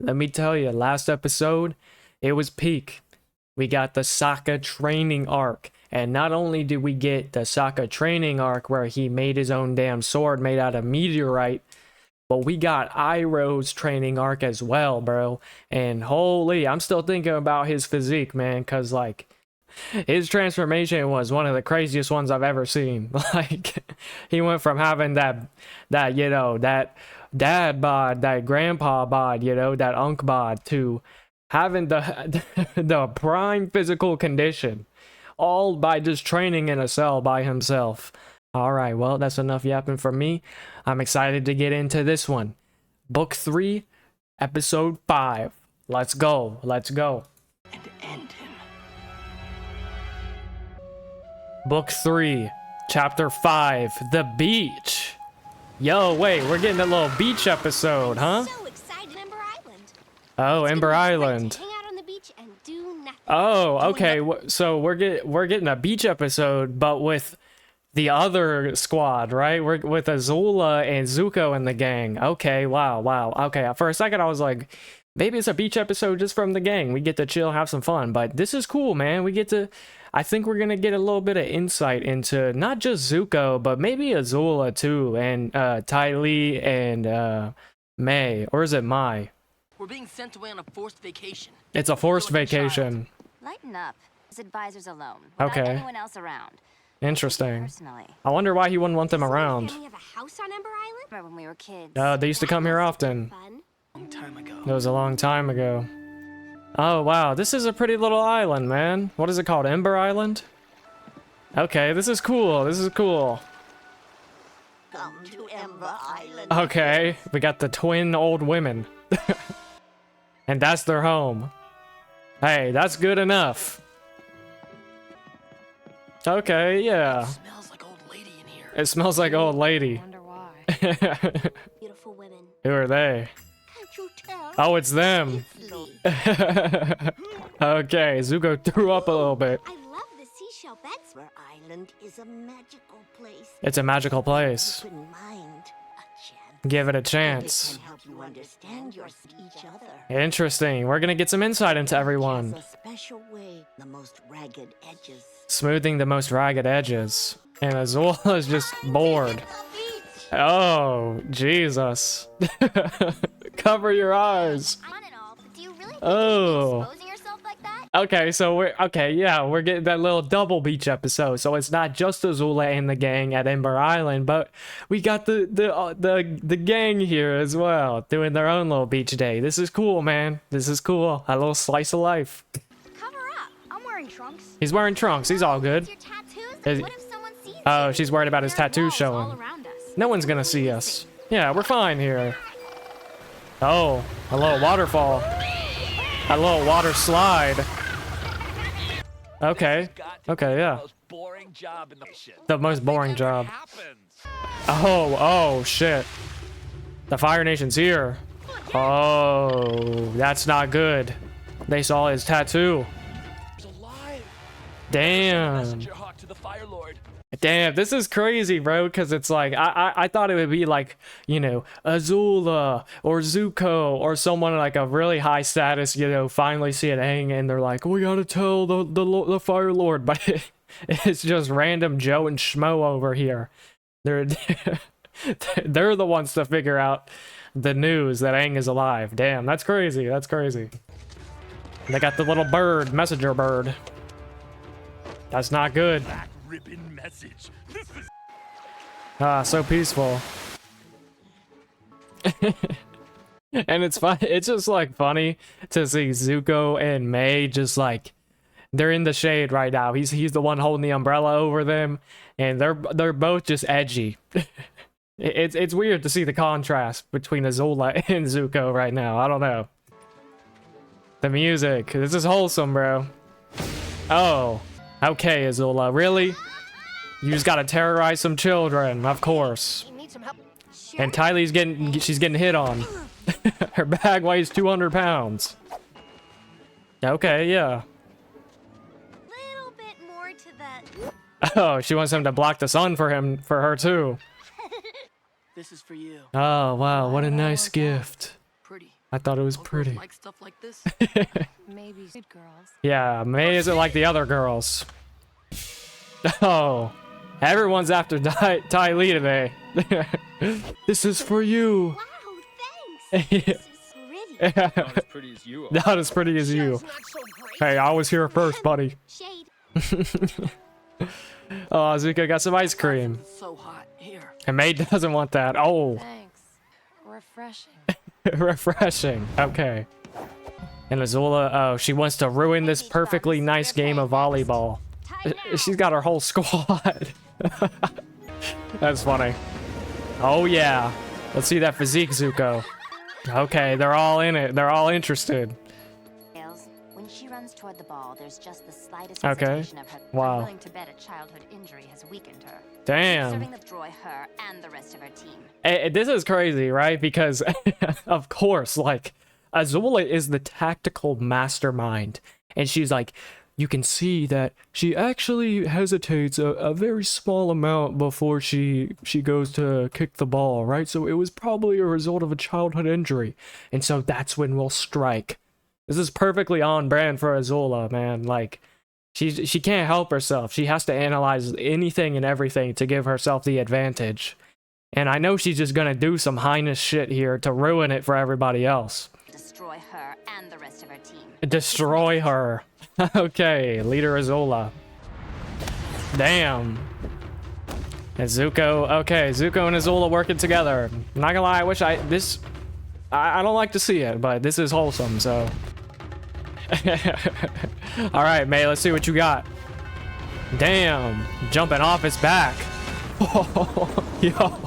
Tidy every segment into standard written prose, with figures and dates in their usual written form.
Let me tell you, last episode, it was peak. We got the Sokka training arc. And not only did we get the Sokka training arc where he made his own damn sword made out of meteorite, but we got Iroh's training arc as well, bro. And holy, I'm still thinking about his physique, man, because, like, his transformation was one of the craziest ones I've ever seen. Like, he went from having that dad bod, that grandpa bod, that unk bod, to having the prime physical condition, all by just training in a cell by himself. All right, well, that's enough yapping from me. I'm excited to get into this one. Book 3, Episode 5. Let's go. Let's go. And end him. Book 3, Chapter 5, The Beach. Yo, wait, we're getting a little beach episode, huh? So excited, Ember Island. Oh, Ember Island. Hang out on the beach and do nothing. Oh, okay. So we're getting a beach episode, but with the other squad, right? We're with Azula and Zuko and the gang. Okay, wow. Okay, for a second I was like, maybe it's a beach episode just from the gang. We get to chill, have some fun. But this is cool, man. I think we're gonna get a little bit of insight into not just Zuko, but maybe Azula too, and Ty Lee and May, or is it Mai? We're being sent away on a forced vacation. It's a forced vacation. Lighten up. His advisors alone. Okay. Without anyone else around. Interesting. Personally. I wonder why he wouldn't want them around. Family have a house on Ember Island? Remember when we were kids? They used to come here often. Fun. Long time ago. That was a long time ago. Oh, wow. This is a pretty little island, man. What is it called? Ember Island? Okay, this is cool. This is cool. Come to Ember Island. Okay, we got the twin old women. And that's their home. Hey, that's good enough. Okay, yeah. It smells like old lady in here. It smells like old lady. Wonder why. Beautiful women. Who are they? Can't you tell? Oh, it's them. Easily. Okay, Zuko threw up a little bit. I love the seashell beds. Ember Island is a magical place. It's a magical place. Open mind, a chance. Give it a It chance. can help you understand each other. Interesting. We're gonna get some insight into everyone. Has a special way, the most ragged edges. Smoothing the most ragged edges. And Azula is just bored. Oh, Jesus. Cover your eyes. On and all, but do you really think Oh. exposing yourself like that? Okay, so we're getting that little double beach episode. So it's not just Azula and the gang at Ember Island, but we got the gang here as well, doing their own little beach day. This is cool, man. This is cool. A little slice of life. Cover up. I'm wearing trunks. He's wearing trunks. He's all good. Your tattoos? Is- What if someone sees Oh, you? she's worried about his There are tattoo walls showing. all around us. No one's gonna see us. Yeah, we're fine here. Oh, a little waterfall. A little water slide. Okay. Okay, yeah. Boring job in the mission. The most boring job. Happens. Oh, shit. The Fire Nation's here. Oh, that's not good. They saw his tattoo. He's alive. Damn. Messenger Hawk to the Fire Lord. Damn, this is crazy, bro, because it's like, I thought it would be like, Azula or Zuko or someone like a really high status, finally see it hang and they're like, we gotta tell the Fire Lord, but it's just random Joe and Schmo over here. They're the ones to figure out the news that Aang is alive. Damn, that's crazy, that's crazy. They got the little bird, messenger bird. That's not good. Black ribbon message. This is Ah, so peaceful. And it's fun. It's just like funny to see Zuko and May just like they're in the shade right now. He's the one holding the umbrella over them, and they're both just edgy. It's weird to see the contrast between Azula and Zuko right now. I don't know. The music. This is wholesome, bro. Oh, okay, Azula. Really? You just gotta terrorize some children, of course. You need some help. Sure. And Tylee's she's getting hit on. Her bag weighs 200 pounds. Okay, yeah. Little bit more to the. Oh, she wants him to block the sun for her too. This is for you. Oh, wow, what a nice gift. Pretty. I thought it was All girls pretty. like stuff like this. Maybe good girls. Yeah, May isn't like the other girls. Oh, everyone's after Ty Lee today. This is for you. Wow, thanks. This is pretty. Not as pretty as you are. Not as pretty as you. It's not so great. Hey, I was here first, buddy. Shade. Oh, Zuko got some ice cream. It's so hot here. And May doesn't want that. Oh, Thanks. Refreshing. refreshing. Okay. And Azula, oh, she wants to ruin this perfectly nice game of volleyball. She's got her whole squad. That's funny. Oh, yeah. Let's see that physique, Zuko. Okay, they're all in it. They're all interested. Tails, when she runs toward the ball, there's just the slightest Okay. hesitation of her. Wow. I'm willing to bet a childhood injury has weakened her. Damn. Serving the destroy her and the rest of her team. This is crazy, right? Because, of course, like, Azula is the tactical mastermind. And she's like, you can see that she actually hesitates a very small amount before she goes to kick the ball, right? So it was probably a result of a childhood injury. And so that's when we'll strike. This is perfectly on brand for Azula, man. Like, she can't help herself. She has to analyze anything and everything to give herself the advantage. And I know she's just gonna do some heinous shit here to ruin it for everybody else. Destroy her and the rest of her team. Destroy her. Okay, leader Azula. Damn. And Zuko, okay, Zuko and Azula working together. Not gonna lie, I wish I don't like to see it, but this is wholesome, so. Alright, May, let's see what you got. Damn, jumping off his back. Yo,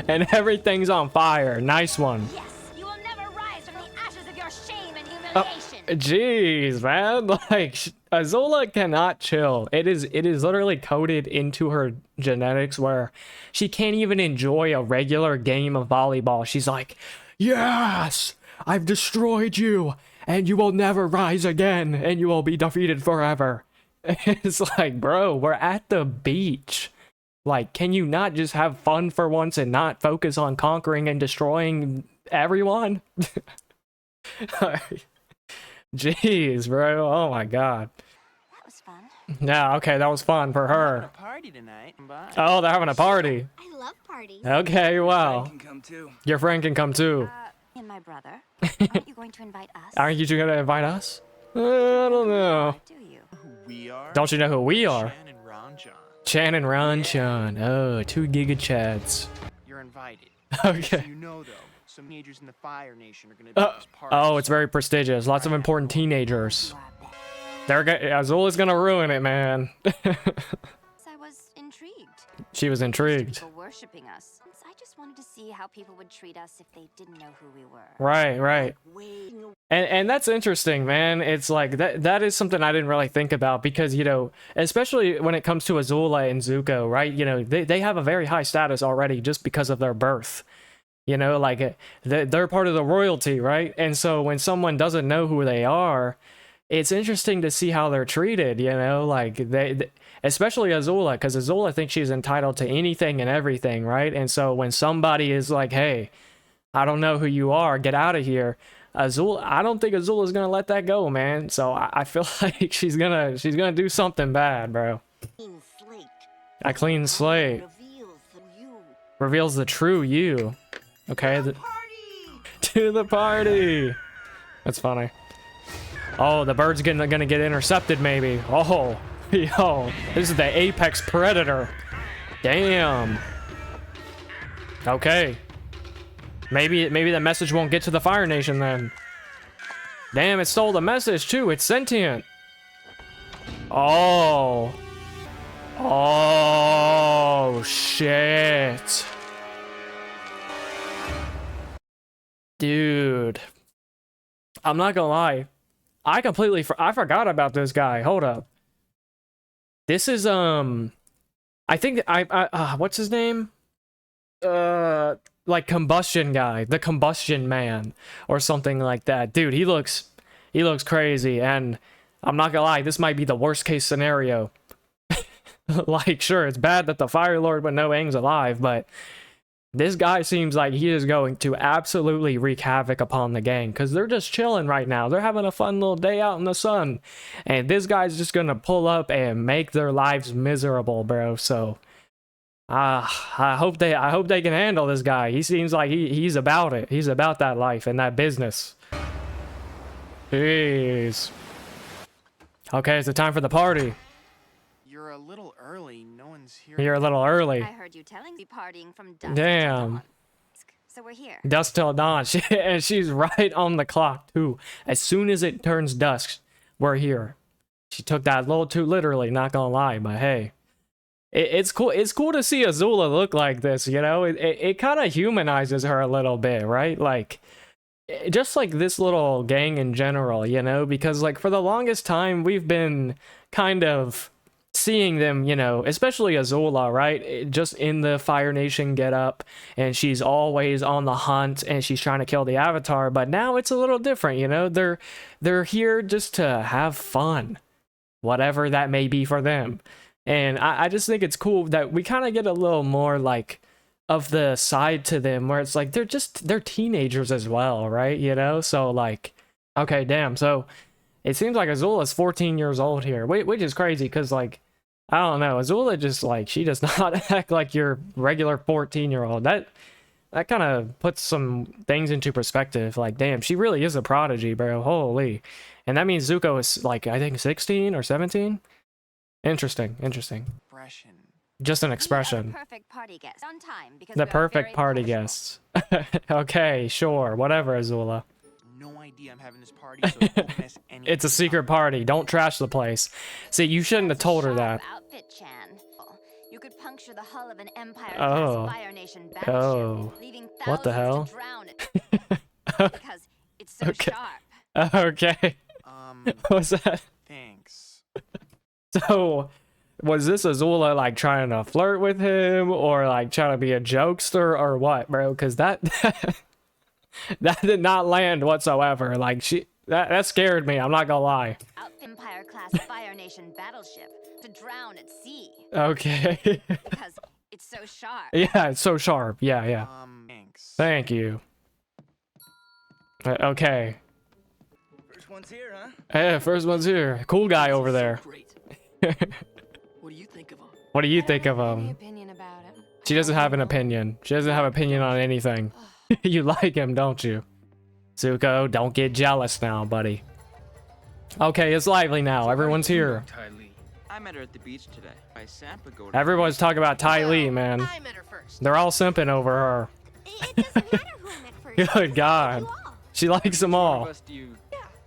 and everything's on fire. Nice one. Yes, you will never rise from the ashes of your shame and humiliation. Jeez, man. Like, Azula cannot chill. It is literally coded into her genetics where she can't even enjoy a regular game of volleyball. She's like, yes, I've destroyed you, and you will never rise again, and you will be defeated forever. It's like, bro, we're at the beach. Like, can you not just have fun for once and not focus on conquering and destroying everyone? Jeez, bro. Oh my god. That was fun. Yeah, okay, that was fun for her. Party tonight. Bye. Oh, they're having a party. I love parties. Okay, well, Can come too. your friend can come too. And my brother. Aren't you going to invite us? Aren't you two gonna invite us? I don't know. Do you? We are. Don't you know who we are? Shan and Ranjan. Chan and Ranchan. Oh, 2 Giga Chads. You're invited. Okay. You know though, some teenagers in the Fire Nation are gonna be at this party. Oh, it's very prestigious. Lots of important teenagers. You are best. Azula's gonna ruin it, man. I was intrigued. She was intrigued. People worshipping us. I just wanted to see how people would treat us if they didn't know who we were. Right, right. Wait, And that's interesting, man. It's like that is something I didn't really think about because, you know, especially when it comes to Azula and Zuko, right? You know, they have a very high status already just because of their birth. You know, like they're part of the royalty, right? And so when someone doesn't know who they are, it's interesting to see how they're treated, you know, like they especially Azula, because Azula thinks she's entitled to anything and everything, right? And so when somebody is like, hey, I don't know who you are, get out of here. Azula, I don't think Azula's gonna let that go, man. So I feel like she's gonna do something bad, bro. clean slate. A clean slate Reveals the you. reveals the true you. Okay, to the party. That's funny. Oh, the bird's gonna get intercepted, maybe. Oh, yo, this is the apex predator. Damn. Okay. Maybe the message won't get to the Fire Nation then. Damn, it stole the message too. It's sentient. Oh. Oh, shit. Dude. I'm not gonna lie. I forgot about this guy. Hold up. This is, I think, what's his name? Like Combustion Guy, the Combustion Man, or something like that. Dude, he looks crazy, and I'm not gonna lie, this might be the worst case scenario. Like, sure, it's bad that the Fire Lord with no Aang's alive, but This guy seems like he is going to absolutely wreak havoc upon the gang because they're just chilling right now. They're having a fun little day out in the sun. And this guy's just going to pull up and make their lives miserable, bro. So, I hope they can handle this guy. He seems like he's about it. He's about that life and that business. Jeez. Okay, it's the time for the party. You're a little early. No one's here. You're a little early. I heard you telling me partying from dusk. Damn. till dawn. So we're here. Dusk till dawn. And she's right on the clock, too. As soon as it turns dusk, we're here. She took that a little too literally, not gonna lie, but hey. It's cool. It's cool to see Azula look like this, you know? It kind of humanizes her a little bit, right? Like, just like this little gang in general, you know? Because, like, for the longest time, we've been kind of seeing them, you know, especially Azula, right? Just in the Fire Nation getup, and she's always on the hunt, and she's trying to kill the Avatar. But now it's a little different, you know? They're here just to have fun, whatever that may be for them. And I just think it's cool that we kind of get a little more, like, of the side to them where it's like they're teenagers as well, right? You know? So, like, okay, damn. So it seems like Azula's 14 years old here, which is crazy because, like, I don't know. Azula just, like, she does not act like your regular 14-year-old. That kind of puts some things into perspective. Like, damn, she really is a prodigy, bro. Holy. And that means Zuko is, like, I think 16 or 17? Interesting. Expression. Just an We are expression. the perfect party guest on time because The we are perfect very party punctual. guests. Okay, sure. Whatever, Azula. No idea I'm having this party, so don't mess anything It's a secret up. party. Don't trash the place. See, you shouldn't have That's a told her sharp that. Outfit, Chan. You could puncture the hull of an Empire Oh. class Fire Nation battleship, Oh. leaving What the hell? thousands to drown it because it's so Okay. sharp. Okay. What was that? Thanks. So, was this Azula, like, trying to flirt with him or, like, trying to be a jokester or what, bro? Because that that did not land whatsoever. Like, that scared me. I'm not gonna lie. Out Empire class Fire Nation battleship to drown at sea Okay. because it's so sharp. Yeah, it's so sharp. Yeah. Thanks. Thank you. Okay. First one's here, huh? Hey, first one's here. Cool guy over there. Great. What do you think of him? What do you think of Any him? opinion about him? She doesn't have an opinion. She doesn't have an opinion on anything. You like him, don't you? Zuko, don't get jealous now, buddy. Okay, it's lively now. Everyone's here. Ty Lee. I met her at the beach today. My Sampa go. Everyone's talking about Ty Lee, man. I met her first. They're all simping over her. It doesn't matter who I met first. Good I met God. you all. She likes them all. Do you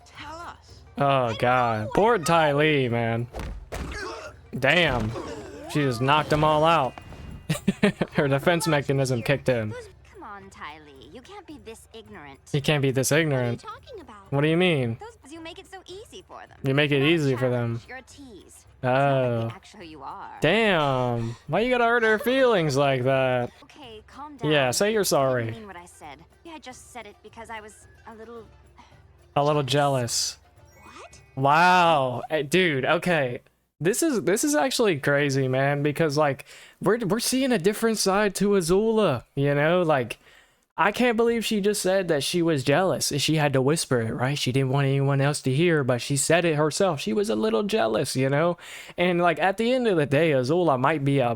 tell us? Oh, God. Poor Ty Lee, man. Damn. She just knocked them all out. Her defense mechanism kicked in. Come on, Ty Lee. You can't be this ignorant. You can't be this What are you ignorant. talking about? What do you mean? Those you make it so easy for them. You make it You're not a easy for them. challenge, You're a tease. It's not like Oh. they actually you are. Damn. Why you gotta hurt her feelings like that? Okay, calm down. Yeah, say you're I sorry. didn't mean what I said. Yeah, I just said it because I was a little. A little jealous. What? Wow. Dude, okay. This is actually crazy, man, because like we're seeing a different side to Azula, you know? Like I can't believe she just said that she was jealous. She had to whisper it, right? She didn't want anyone else to hear, but she said it herself. She was a little jealous, you know? And like at the end of the day, Azula might be a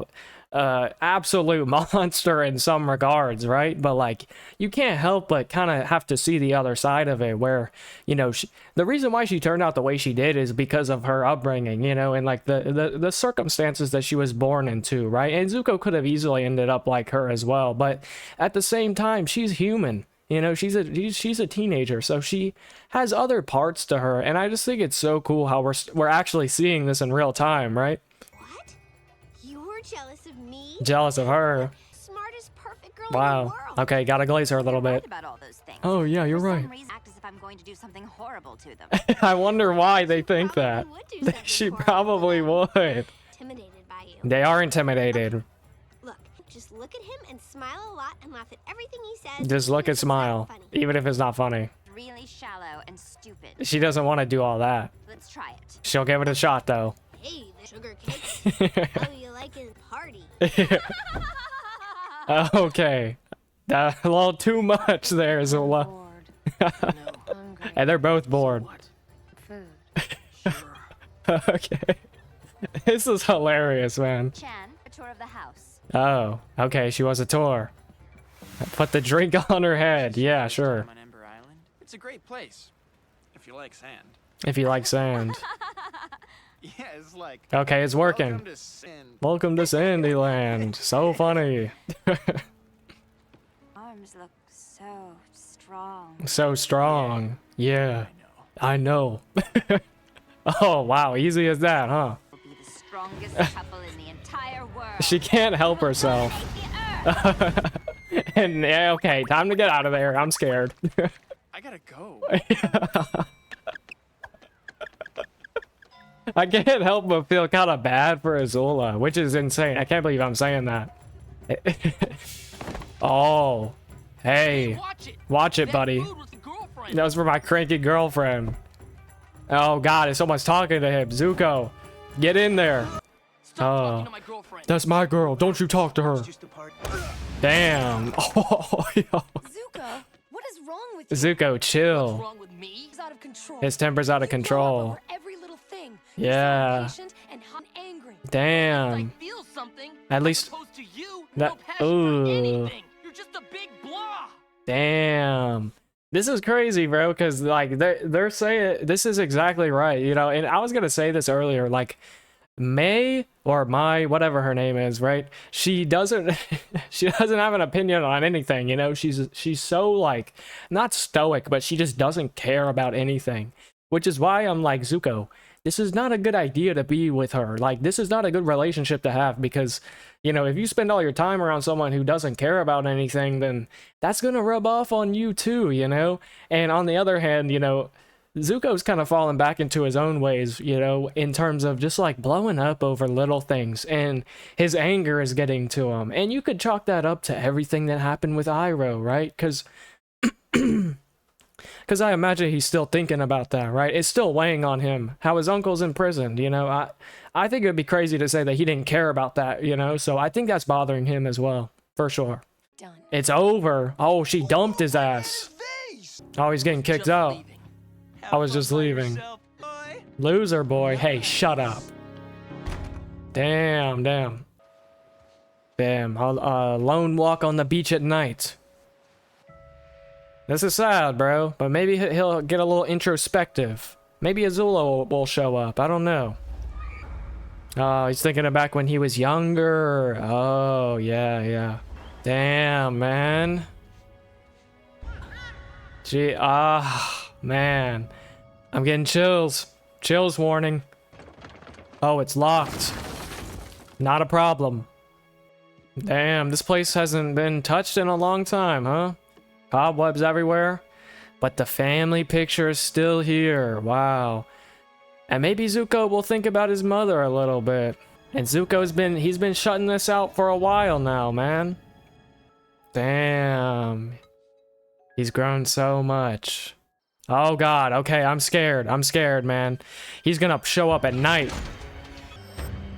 absolute monster in some regards, right? But like you can't help but kind of have to see the other side of it where, you know, the reason why she turned out the way she did is because of her upbringing, you know, and like the circumstances that she was born into, right? And Zuko could have easily ended up like her as well, but at the same time, she's human. You know, she's a teenager, so she has other parts to her, and I just think it's so cool how we're actually seeing this in real time, right? What? You were jealous of me? Jealous of her. Smartest, perfect girl in the Wow. world. Okay, gotta glaze her a little You're right bit. about all those things. Oh yeah, you're For right. some reason, act as if I'm going to do something horrible to them. I wonder why they think Probably that. would do something She horrible. probably would. Intimidated by you. They are intimidated. Look, just look at him and smile a lot and laugh at everything he says. Just look even and if it's not smile, funny. even if it's not funny. Really shallow and stupid. She doesn't want to do all that. Let's try it. She'll give it a shot though. Hey, the sugar cakes. Oh, you like his party. Okay. A little too much there, Azula. Bored. No. Hungry. And they're both bored. What? Food. Sure. Okay. This is hilarious, man. Chan, a tour of the house. Oh, okay, she was a tour. Put the drink on her head. Yeah, sure. On Ember Island. It's a great place. If you like sand. If you like sand. Yeah, it's like. Okay, it's working. Welcome to sand. Welcome to Sandyland. So funny. Arms look so strong. So strong. Yeah, I know. Oh, wow, easy as that, huh? We'll be the strongest couple in the entire world. She can't help herself. Take the earth. And yeah, okay, time to get out of there. I'm scared. I gotta go. I can't help but feel kind of bad for Azula, which is insane. I can't believe I'm saying that. Oh, hey, watch it, That buddy. food was the girlfriend. That was for my cranky girlfriend. Oh God, is someone's talking to him? Zuko, get in there. Stop talking Oh. to my girlfriend. That's my girl. Don't you talk to her. Just a part. Damn. Oh, yo. Zuko, what is wrong with you? Zuko, What's chill. wrong with me? He's out of control. His temper's out of You blow up control. over every little thing. You're Yeah. so impatient and hot and angry. Damn. I feel something. At least- As opposed to you, That- no passion ooh. for anything. You're just a big blah. Damn. This is crazy, bro, because like they're saying this is exactly right, you know, and I was gonna say this earlier, like May or Mai, whatever her name is, right? She doesn't she doesn't have an opinion on anything, you know. She's so like not stoic, but she just doesn't care about anything. Which is why I'm like, Zuko, this is not a good idea to be with her. Like, this is not a good relationship to have because, you know, if you spend all your time around someone who doesn't care about anything, then that's going to rub off on you too, you know? And on the other hand, you know, Zuko's kind of fallen back into his own ways, you know, in terms of just like blowing up over little things, and his anger is getting to him. And you could chalk that up to everything that happened with Iroh, right? Because I imagine he's still thinking about that, right? It's still weighing on him. How his uncle's imprisoned, you know? I think it would be crazy to say that he didn't care about that, you know? So I think that's bothering him as well, for sure. Done. It's over. Oh, she dumped his ass. Oh, he's getting kicked Just out. leaving. I was just leaving. Loser boy. Hey, shut up. Damn. Damn. Lone walk on the beach at night. This is sad, bro. But maybe he'll get a little introspective. Maybe Azula will show up. I don't know. Oh, he's thinking of back when he was younger. Oh, yeah. Damn, man. Gee, man. I'm getting chills. Chills warning. Oh, it's locked. Not a problem. Damn, this place hasn't been touched in a long time, huh? Cobwebs everywhere. But the family picture is still here. Wow. And maybe Zuko will think about his mother a little bit. And he's been shutting this out for a while now, man. Damn. He's grown so much. Oh God, okay, I'm scared, man. He's gonna show up at night.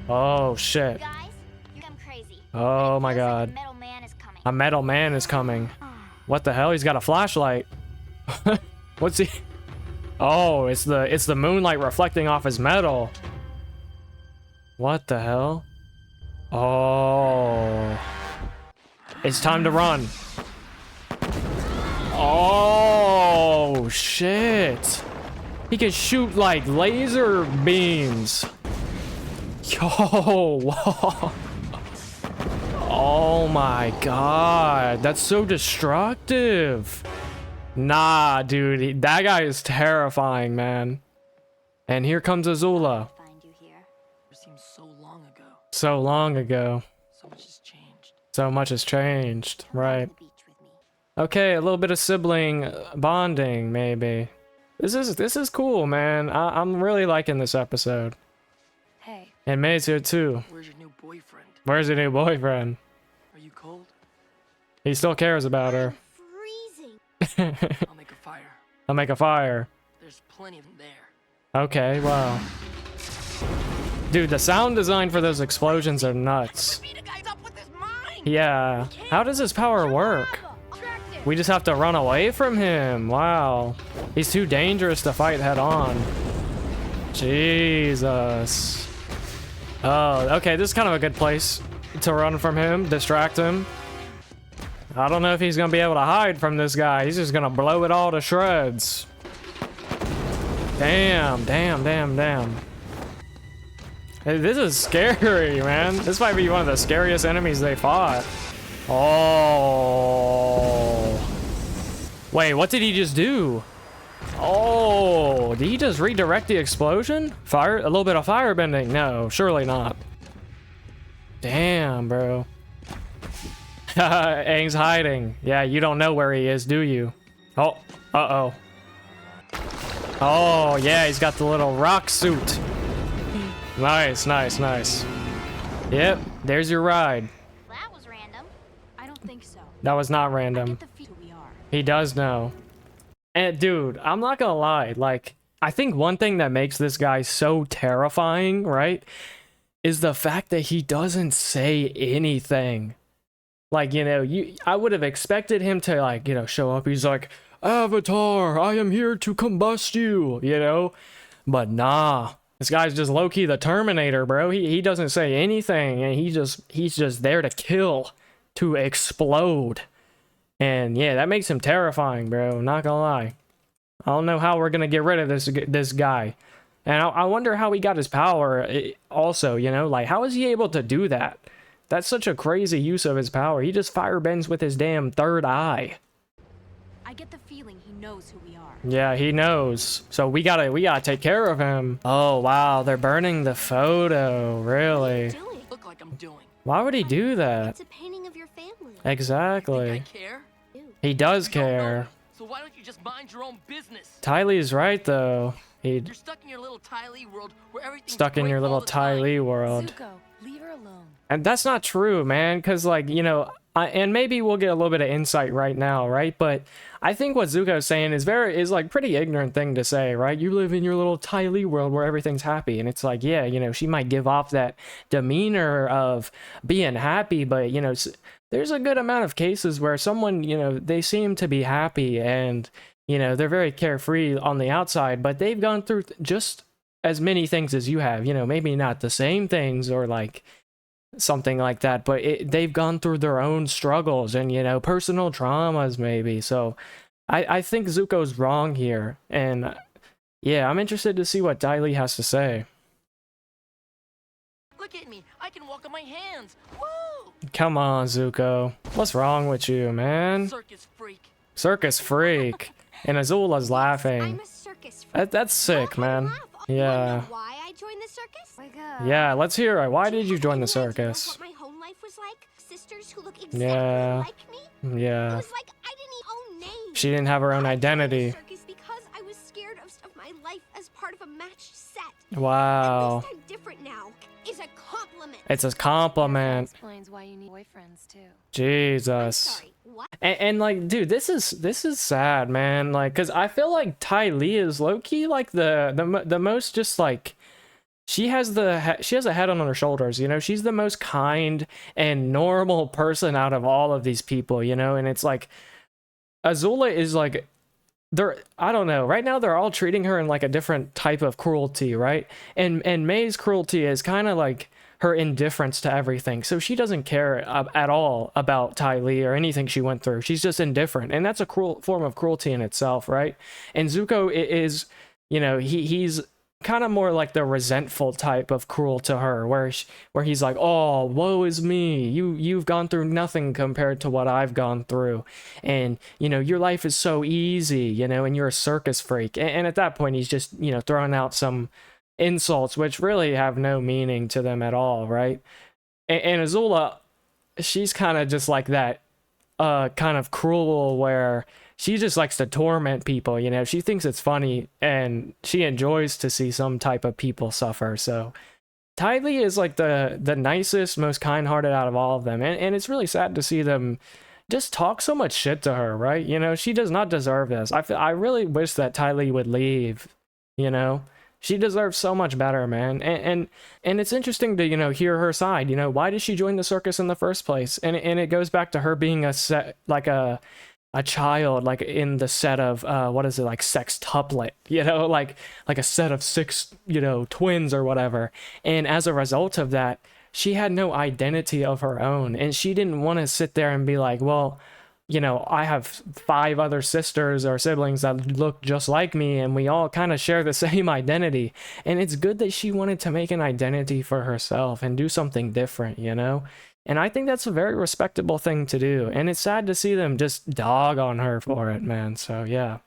Oh shit. Guys, you think I'm crazy. Oh my Feels like God. a metal man is coming. A metal man is coming. What the hell? He's got a flashlight. What's he? Oh, it's the moonlight reflecting off his metal. What the hell? Oh. It's time to run. Oh, shit. He can shoot like laser beams. Yo. Oh my God. That's so destructive. Nah, dude. That guy is terrifying, man. And here comes Azula. Find you here. It seems so long ago. So long ago. So much has changed. So much has changed. Come down to Right. the beach with me. Okay, a little bit of sibling bonding, maybe. This is cool, man. I'm really liking this episode. Hey, And May's here too. Where's your new boyfriend? Where's your new boyfriend? Are you cold? He still cares about her. Freezing. I'll make a fire. I'll make a fire. There's plenty of them there. Okay, wow. Dude, the sound design for those explosions are nuts. Vegeta guy's up with his mind. thing. Yeah. How does his power work? Attractive. We just have to run away from him. Wow. He's too dangerous to fight head on. Jesus. Oh, okay. This is kind of a good place to run from him, distract him. I don't know if he's gonna be able to hide from this guy. He's just gonna blow it all to shreds. Damn, damn, damn, damn. Hey, this is scary, man. This might be one of the scariest enemies they fought. Oh. Wait, what did he just do? Oh, did he just redirect the explosion? Fire? A little bit of fire bending? No, surely not. Damn, bro. Aang's hiding. Yeah, you don't know where he is, do you? Oh, uh-oh. Oh, yeah, he's got the little rock suit. Nice, nice, nice. Yep, there's your ride. That was random. I don't think so. That was not I random. get the feel we are. He does know. And dude, I'm not gonna lie, like, I think one thing that makes this guy so terrifying, right, is the fact that he doesn't say anything. Like, you know, I would have expected him to, like, you know, show up. He's like, Avatar, I am here to combust you, you know? But nah, this guy's just low-key the Terminator, bro. He doesn't say anything, and he's just there to kill, to explode. And yeah, that makes him terrifying, bro. Not gonna lie. I don't know how we're gonna get rid of this guy. And I wonder how he got his power also, you know? Like, how is he able to do that? That's such a crazy use of his power. He just firebends with his damn third eye. I get the feeling he knows who we are. Yeah, he knows. So we gotta take care of him. Oh wow, they're burning the photo. Really? Doing? Look like I'm doing. Why would he do that? It's a painting of your family. I Exactly. care? He does You don't know care. me, so why don't you just mind your own business? Ty Lee's right though. He You're stuck in your little Ty Lee world where everything's stuck in great your all little the Ty time. Lee world. Zuko, leave her alone. And that's not true, man, because, like, you know, and maybe we'll get a little bit of insight right now, right? But I think what Zuko's saying is like pretty ignorant thing to say, right? You live in your little Ty Lee world where everything's happy. And it's like, yeah, you know, she might give off that demeanor of being happy, but, you know, there's a good amount of cases where someone, you know, they seem to be happy and, you know, they're very carefree on the outside, but they've gone through just as many things as you have, you know, maybe not the same things or like something like that, but they've gone through their own struggles and, you know, personal traumas maybe. So I think Zuko's wrong here. And yeah, I'm interested to see what Ty Lee has to say. Look at me. I can walk on my hands. Woo! Come on, Zuko. What's wrong with you, man? Circus freak. Circus freak. And Azula's laughing. I'm a circus freak. That's sick, Go ahead and man. laugh. Yeah. You wanna know why I joined the circus? Wake up. Yeah, let's hear it. Why did you join the Have any idea circus? What my home life was like? Sisters who look exactly Yeah. like me? It Yeah. was like I didn't even own names. She didn't have her own I joined the identity. circus because I was scared of my life as part of a matched set. Wow. At least I'm different now. Is a compliment. It's a compliment. Explains why you need boyfriends too. I'm Jesus. sorry. What? And like, dude, this is sad, man. Like, cause I feel like Ty Lee is low key like the most just like she has a head on her shoulders. You know, she's the most kind and normal person out of all of these people. You know, and it's like Azula is like I don't know. Right now they're all treating her in like a different type of cruelty, right? And May's cruelty is kind of like her indifference to everything. So she doesn't care at all about Ty Lee or anything she went through. She's just indifferent. And that's a cruel form of cruelty in itself, right? And Zuko is, you know, he's kind of more like the resentful type of cruel to her, where he's like, oh, woe is me, you've gone through nothing compared to what I've gone through, and you know, your life is so easy, you know, and you're a circus freak. And at that point he's just, you know, throwing out some insults which really have no meaning to them at all, right? And Azula, she's kind of just like that kind of cruel where she just likes to torment people, you know. She thinks it's funny and she enjoys to see some type of people suffer. So Ty Lee is like the nicest, most kind-hearted out of all of them. And it's really sad to see them just talk so much shit to her, right? You know, she does not deserve this. I really wish that Ty Lee would leave, you know. She deserves so much better, man. And it's interesting to, you know, hear her side. You know, why did she join the circus in the first place? And it goes back to her being a child, like in the set of what is it, like sextuplet, you know, like a set of 6, you know, twins or whatever. And as a result of that, she had no identity of her own, and she didn't want to sit there and be like, well, you know, I have 5 other sisters or siblings that look just like me, and we all kind of share the same identity. And it's good that she wanted to make an identity for herself and do something different, you know? And I think that's a very respectable thing to do. And it's sad to see them just dog on her for it, man. So, yeah.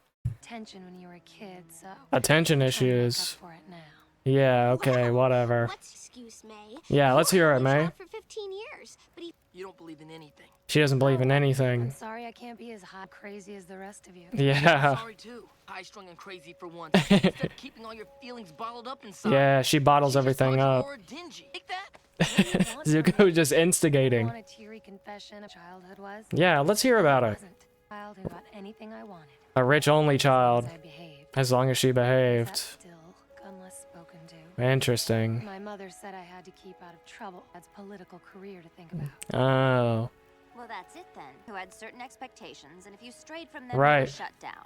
Attention when you were a kid, so Attention trying to make up issues. for it now. Yeah, okay, Wow. whatever. What's excuse, May? Yeah, let's hear it, He was May. out for 15 years, but he You don't believe in anything. She doesn't believe in I'm anything. sorry I can't be as hot crazy as the rest of you. Yeah. Sorry too. High-strung and crazy for once. Instead of keeping all your feelings bottled up inside. Yeah, she bottles She just everything thought you up. were dingy. Take that. Zuko just instigating. Want a teary confession of childhood was? Yeah, let's hear about I it. wasn't a child who got anything I wanted. A rich only child, As I behaved. as long as she Is that behaved. still unless spoken to? Interesting. My mother said I had to keep out of trouble. That's political career to think about. Oh, Well, that's it then. Who had certain expectations, and if you strayed from them, Right. you were shut down.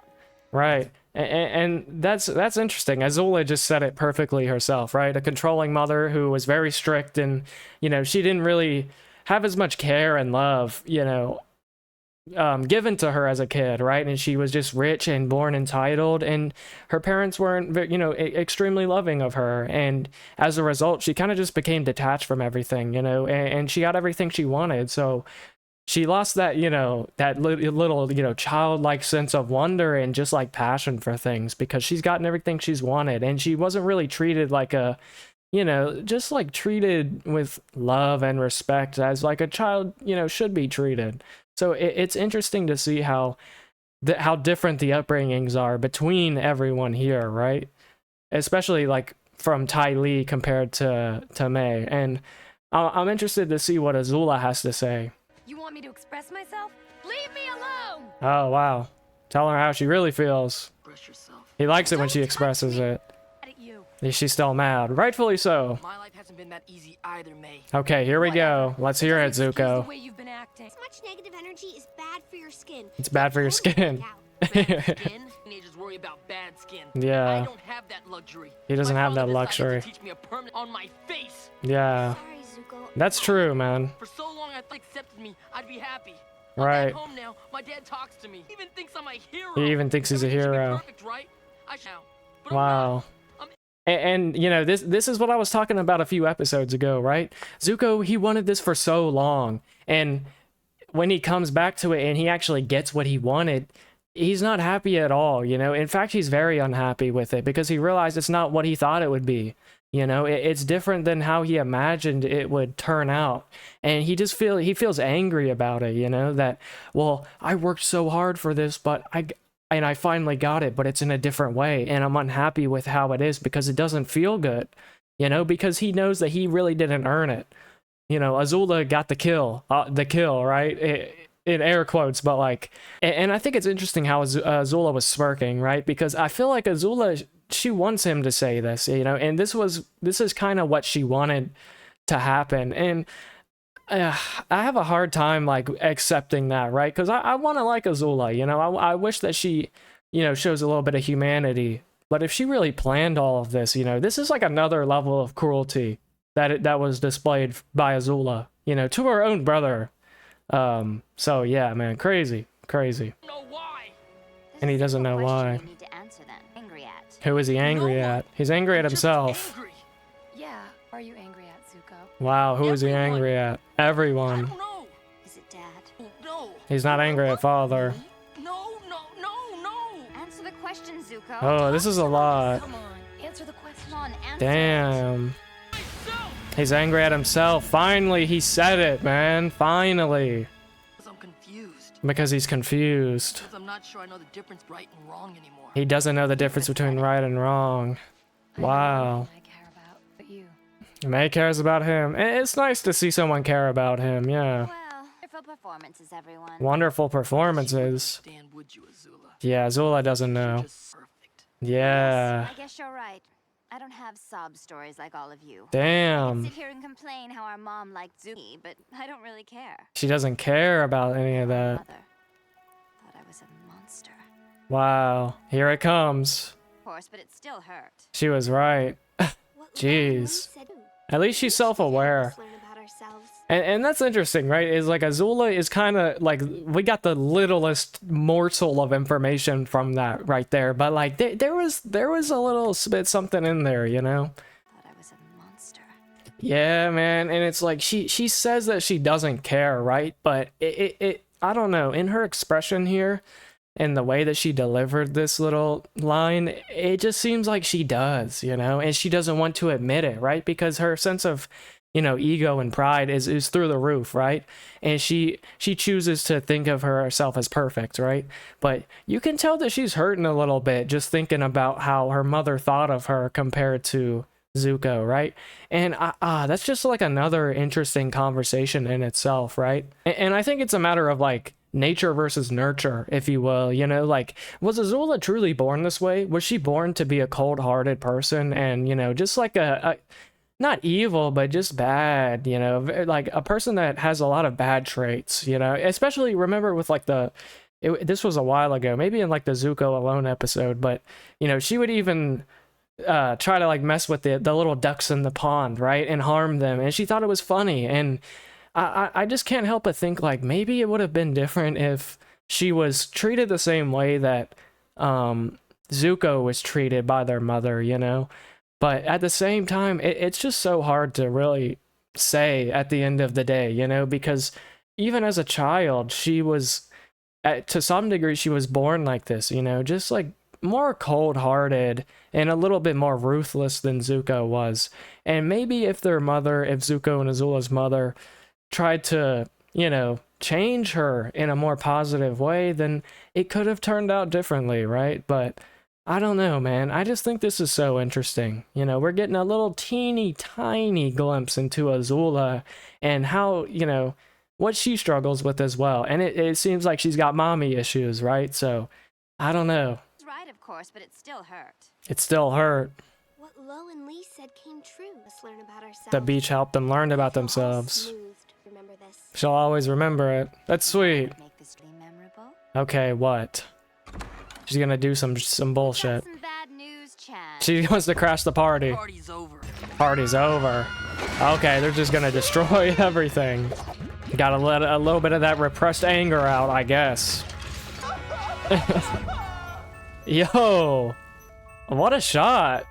right. And that's interesting. Azula just said it perfectly herself, right? A controlling mother who was very strict, and, you know, she didn't really have as much care and love, you know, given to her as a kid, right? And she was just rich and born entitled, and her parents weren't, you know, extremely loving of her. And as a result, she kind of just became detached from everything, you know, and she got everything she wanted. So she lost that, you know, that little, you know, childlike sense of wonder and just like passion for things, because she's gotten everything she's wanted, and she wasn't really treated like a, you know, just like treated with love and respect as like a child, you know, should be treated. So it's interesting to see how different the upbringings are between everyone here, right? Especially like from Ty Lee compared to May. And I'm interested to see what Azula has to say. You want me to express myself? Leave me alone! Oh, wow. Tell her how she really feels. Express yourself. He likes it when she Don't touch expresses me. it. Mad at you. She's still mad. Rightfully so. My life hasn't been that easy either, May. Okay, here we go. Let's hear it, Excuse the Zuko. way you've been acting. so much negative energy is bad for your skin. It's bad for your skin. Bad skin? Teenagers worry about bad skin. Yeah. I don't have that luxury. He doesn't My have that father decided luxury. To teach me a permanent on my face. Yeah. Sorry, Zuko. That's true, man. For so long, I thought accepted me, I'd be happy. Right. Back home now, my dad talks to me. He even thinks I'm a hero. He even thinks he's a Everything should be hero. perfect, right? I shall. But I'm Wow. not. I'm And you know, this is what I was talking about a few episodes ago, right? Zuko, he wanted this for so long, and when he comes back to it and he actually gets what he wanted, he's not happy at all, you know? In fact, he's very unhappy with it because he realized it's not what he thought it would be. You know, it's different than how he imagined it would turn out. And he feels angry about it, you know, that, well, I worked so hard for this, but I finally got it, but it's in a different way, and I'm unhappy with how it is because it doesn't feel good, you know, because he knows that he really didn't earn it. You know, Azula got the kill, right? In air quotes, but like, and I think it's interesting how Azula was smirking, right? Because I feel like Azula, she wants him to say this, you know, and this is kind of what she wanted to happen, and I have a hard time like accepting that, right? Because I want to like Azula, you know, I wish that she, you know, shows a little bit of humanity, but if she really planned all of this, you know, this is like another level of cruelty that was displayed by Azula, you know, to her own brother. So yeah, man, crazy. know why. This And he is doesn't the know question why. You need to answer then. Angry at. Who is he angry No at? one. He's angry at I'm just himself. angry. Yeah, are you angry at Zuko? Wow, who is he Everyone. angry at? I Everyone. don't know. Is it Dad? Oh, no. He's not angry at father. No. Answer the question, Zuko. Oh, this is a lot. Come on, answer the question. Come on, answer. Damn. Myself. He's angry at himself. Finally, he said it, man. Finally. Because I'm confused. Because he's confused. Because I'm not sure I know the difference right and wrong anymore. He doesn't know the difference between right and wrong. I know Wow. what I care about, but you. May cares about him. It's nice to see someone care about him, yeah. Well, wonderful performances, everyone. Wonderful performances. Dan, would you, Azula? Yeah, Azula doesn't know. Just perfect. Yeah. I guess you're right. I don't have sob stories like all of you. I Damn. sit here and complain how our mom liked Zuki, but I don't really care. She doesn't care about any of that. Mother thought I was a monster. Wow. Here it comes. Of course, but it still hurt. She was right. What Lo and Lee Jeez. said- At least she's self-aware. Let's learn about ourselves. And that's interesting, right? Is like Azula is kind of like we got the littlest morsel of information from that right there, but like there was a little bit something in there, you know? Thought I was a monster. Yeah, man. And it's like she says that she doesn't care, right? But it I don't know, in her expression here and the way that she delivered this little line, it just seems like she does, you know? And she doesn't want to admit it, right? Because her sense of, you know, ego and pride is through the roof, right? And she chooses to think of herself as perfect, right? But you can tell that she's hurting a little bit just thinking about how her mother thought of her compared to Zuko, right? And that's just like another interesting conversation in itself, right? And I think it's a matter of like nature versus nurture, if you will, you know, like, was Azula truly born this way? Was she born to be a cold-hearted person and, you know, just like a not evil, but just bad, you know, like a person that has a lot of bad traits, you know, especially remember with like this was a while ago, maybe in like the Zuko Alone episode, but, you know, she would even try to like mess with the little ducks in the pond, right, and harm them, and she thought it was funny. And I just can't help but think like maybe it would have been different if she was treated the same way that Zuko was treated by their mother, you know. But at the same time, it's just so hard to really say at the end of the day, you know, because even as a child, she was, to some degree, she was born like this, you know, just like more cold-hearted and a little bit more ruthless than Zuko was. And maybe if their mother, if Zuko and Azula's mother tried to, you know, change her in a more positive way, then it could have turned out differently, right? But I don't know, man. I just think this is so interesting. You know, we're getting a little teeny tiny glimpse into Azula and how, you know, what she struggles with as well. And it seems like she's got mommy issues, right? So, I don't know. It's right, of course, but it still hurt. It still hurt. What Lo and Lee said came true. Let's learn about ourselves. The beach helped them learn about Feel all themselves. smoothed. Remember this. She'll always remember it. That's sweet. Make this dream memorable. Okay, what? She's gonna do some bullshit. Got some bad news, Chad. She wants to crash the party. Party's over. Party's over. Okay, they're just gonna destroy everything. Gotta let a little bit of that repressed anger out, I guess. Yo! What a shot!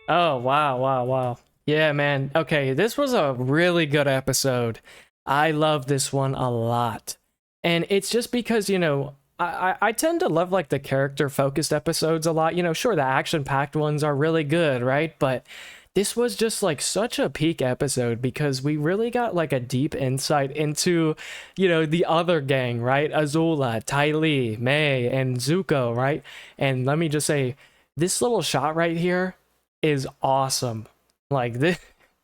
Oh, wow. Yeah, man. Okay, this was a really good episode. I love this one a lot. And it's just because, you know, I tend to love like the character focused episodes a lot. You know, sure, the action packed ones are really good, right? But this was just like such a peak episode because we really got like a deep insight into, you know, the other gang, right? Azula, Ty Lee, May, and Zuko, right? And let me just say, this little shot right here is awesome. Like this,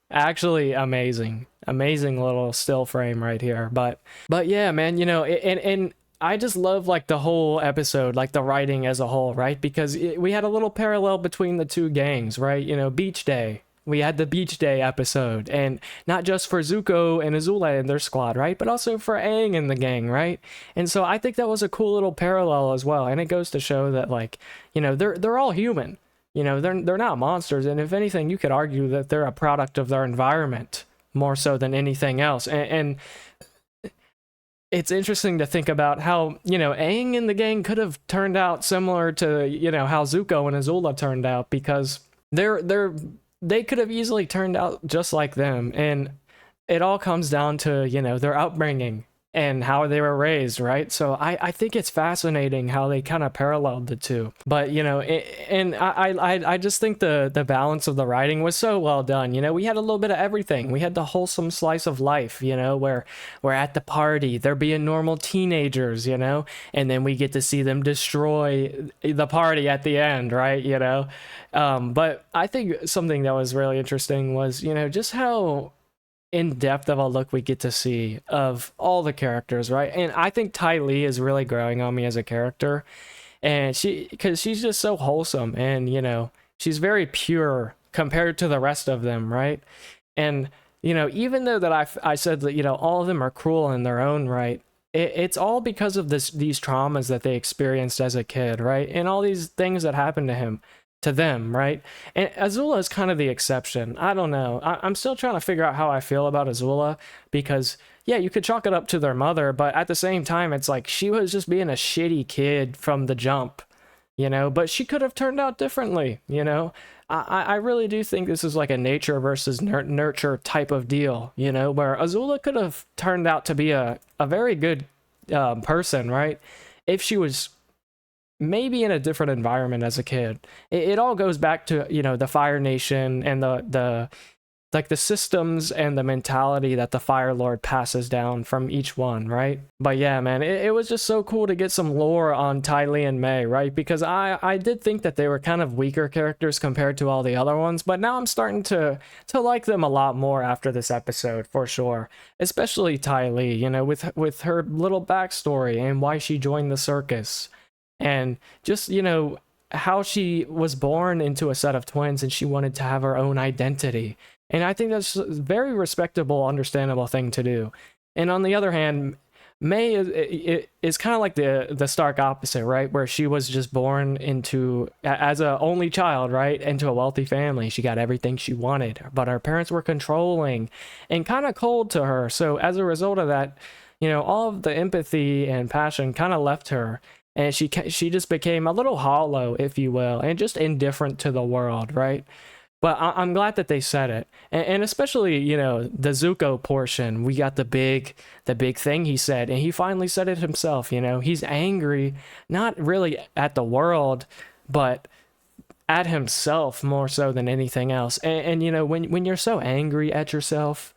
actually amazing little still frame right here. But yeah, man, you know, and I just love like the whole episode, like the writing as a whole, right? Because we had a little parallel between the two gangs, right? You know, Beach Day. We had the Beach Day episode, and not just for Zuko and Azula and their squad, right? But also for Aang and the gang, right? And so I think that was a cool little parallel as well. And it goes to show that, like, you know, they're all human. You know, they're not monsters. And if anything, you could argue that they're a product of their environment more so than anything else. And it's interesting to think about how, you know, Aang and the gang could have turned out similar to, you know, how Zuko and Azula turned out, because they could have easily turned out just like them. And it all comes down to, you know, their upbringing and how they were raised, right? So I think it's fascinating how they kind of paralleled the two. But, you know, and I just think the balance of the writing was so well done. You know, we had a little bit of everything. We had the wholesome slice of life, you know, where we're at the party, they're being normal teenagers, you know, and then we get to see them destroy the party at the end, right? You know, but I think something that was really interesting was, you know, just how in depth of a look we get to see of all the characters, right? And I think Ty Lee is really growing on me as a character, and because she's just so wholesome, and, you know, she's very pure compared to the rest of them, right? And even though that I said that all of them are cruel in their own right, it's all because of these traumas that they experienced as a kid, right? And all these things that happened to them, right? And Azula is kind of the exception. I don't know. I'm still trying to figure out how I feel about Azula, because yeah, you could chalk it up to their mother, but at the same time, it's like she was just being a shitty kid from the jump, but she could have turned out differently. I really do think this is like a nature versus nurture type of deal, where Azula could have turned out to be a very good person, right? If she was maybe in a different environment as a kid. It all goes back to, the Fire Nation and the systems and the mentality that the Fire Lord passes down from each one, right? But yeah, man, it was just so cool to get some lore on Ty Lee and Mei, right? Because I did think that they were kind of weaker characters compared to all the other ones, but now I'm starting to like them a lot more after this episode, for sure. Especially Ty Lee, with her little backstory and why she joined the circus. And just, how she was born into a set of twins and she wanted to have her own identity. And I think that's a very respectable, understandable thing to do. And on the other hand, Mei is kind of like the stark opposite, right? Where she was just born as a only child, right? Into a wealthy family. She got everything she wanted, but her parents were controlling and kind of cold to her. So as a result of that, all of the empathy and passion kind of left her. And she just became a little hollow, if you will, and just indifferent to the world, right? But I'm glad that they said it, and especially the Zuko portion. We got the big thing he said, and he finally said it himself. He's angry, not really at the world, but at himself more so than anything else. And when you're so angry at yourself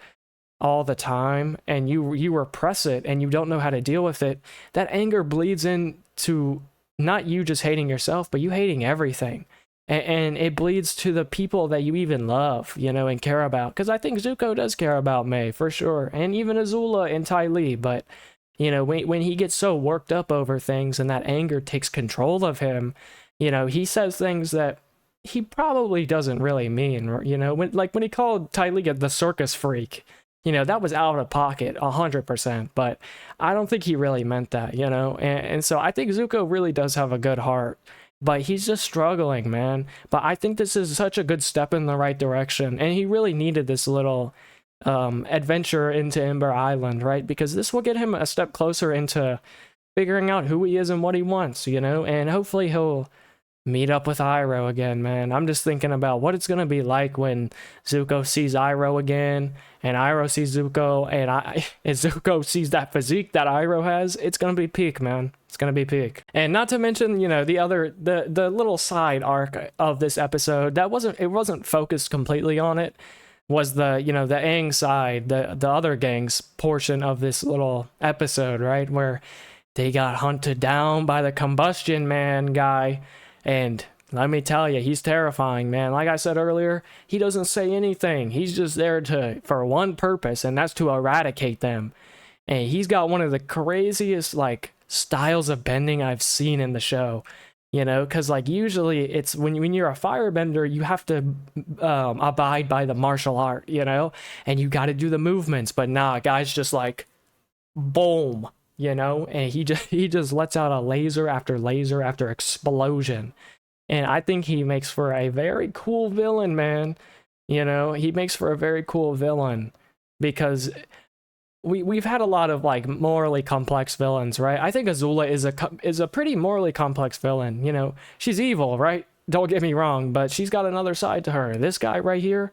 all the time, and you repress it, and you don't know how to deal with it, that anger bleeds into not you just hating yourself, but you hating everything. And it bleeds to the people that you even love, and care about. Because I think Zuko does care about Mei, for sure. And even Azula and Ty Lee. But, when he gets so worked up over things and that anger takes control of him, he says things that he probably doesn't really mean. When he called Ty Lee the circus freak, that was out of pocket 100%. But I don't think he really meant that, And so I think Zuko really does have a good heart. But he's just struggling, man. But I think this is such a good step in the right direction. And he really needed this little adventure into Ember Island, right? Because this will get him a step closer into figuring out who he is and what he wants, And hopefully he'll meet up with Iroh again, man. I'm just thinking about what it's going to be like when Zuko sees Iroh again, and Iroh sees Zuko, and Zuko sees that physique that Iroh has. It's going to be peak, man. It's going to be peak. And not to mention, the little side arc of this episode that wasn't focused completely on it, was the Aang side, the other gang's portion of this little episode, right? Where they got hunted down by the Combustion Man guy. And let me tell you, he's terrifying, man. Like I said earlier, he doesn't say anything. He's just there for one purpose, and that's to eradicate them. And he's got one of the craziest, styles of bending I've seen in the show. Because, usually it's when you're a firebender, you have to abide by the martial art, and you got to do the movements. But nah, guy's just boom. And he just lets out a laser after explosion. And I think he makes for a very cool villain, man. He makes for a very cool villain, because we've had a lot of morally complex villains, right? I think Azula is a pretty morally complex villain. She's evil, right? Don't get me wrong, but she's got another side to her. This guy right here,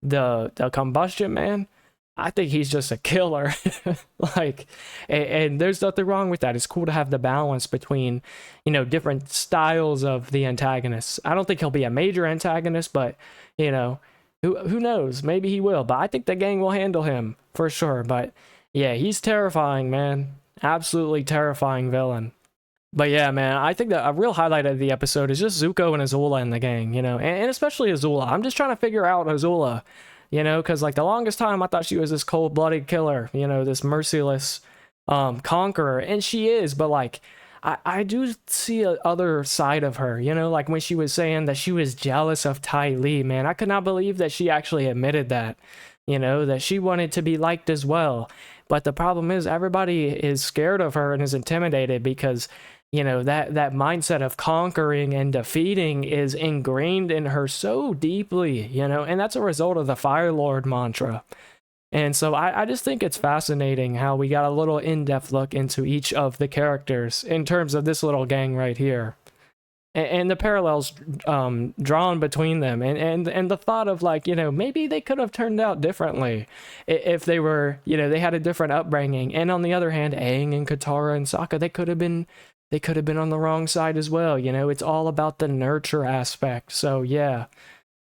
the Combustion Man, I think he's just a killer. And there's nothing wrong with that. It's cool to have the balance between, different styles of the antagonists. I don't think he'll be a major antagonist, but, who knows? Maybe he will. But I think the gang will handle him for sure. But yeah, he's terrifying, man. Absolutely terrifying villain. But yeah, man, I think that a real highlight of the episode is just Zuko and Azula and the gang, and especially Azula. I'm just trying to figure out Azula. Because the longest time I thought she was this cold-blooded killer, this merciless conqueror, and she is, but I do see a other side of her, you know, like when she was saying that she was jealous of Ty Lee, man. I could not believe that she actually admitted that, you know, that she wanted to be liked as well. But the problem is everybody is scared of her and is intimidated because, you know, that mindset of conquering and defeating is ingrained in her so deeply, you know, and that's a result of the Fire Lord mantra. And so I just think it's fascinating how we got a little in-depth look into each of the characters in terms of this little gang right here. And the parallels drawn between them and the thought of, like, you know, maybe they could have turned out differently if they were, you know, they had a different upbringing. And on the other hand, Aang and Katara and Sokka, they could have been on the wrong side as well. You know, it's all about the nurture aspect. So yeah,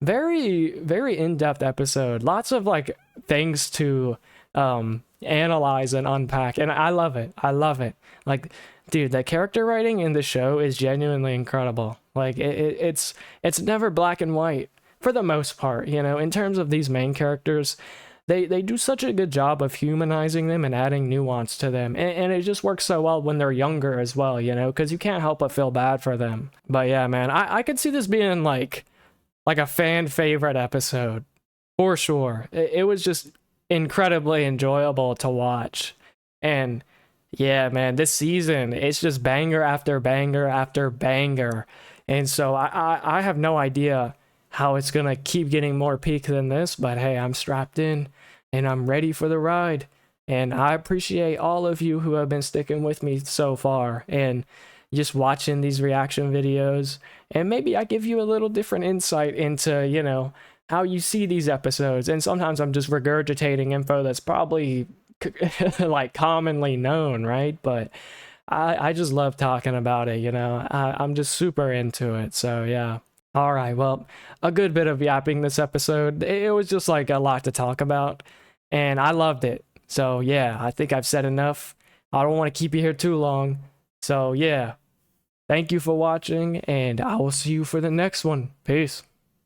very, very in-depth episode. Lots of like things to analyze and unpack, and I love it. Like, dude, the character writing in the show is genuinely incredible. Like it's never black and white for the most part, you know. In terms of these main characters, they do such a good job of humanizing them and adding nuance to them, and it just works so well when they're younger as well, you know, because you can't help but feel bad for them. But yeah, man, I could see this being like a fan favorite episode for sure. It was just incredibly enjoyable to watch. And yeah, man, this season, it's just banger after banger after banger. And so I have no idea how it's gonna keep getting more peak than this, but hey, I'm strapped in and I'm ready for the ride. And I appreciate all of you who have been sticking with me so far and just watching these reaction videos. And maybe I give you a little different insight into, you know, how you see these episodes. And sometimes I'm just regurgitating info that's probably like commonly known, right? But I just love talking about it, you know. I'm just super into it. So yeah. All right, well, a good bit of yapping this episode. It was just like a lot to talk about, and I loved it. So yeah, I think I've said enough. I don't want to keep you here too long. So yeah, thank you for watching, and I will see you for the next one. Peace.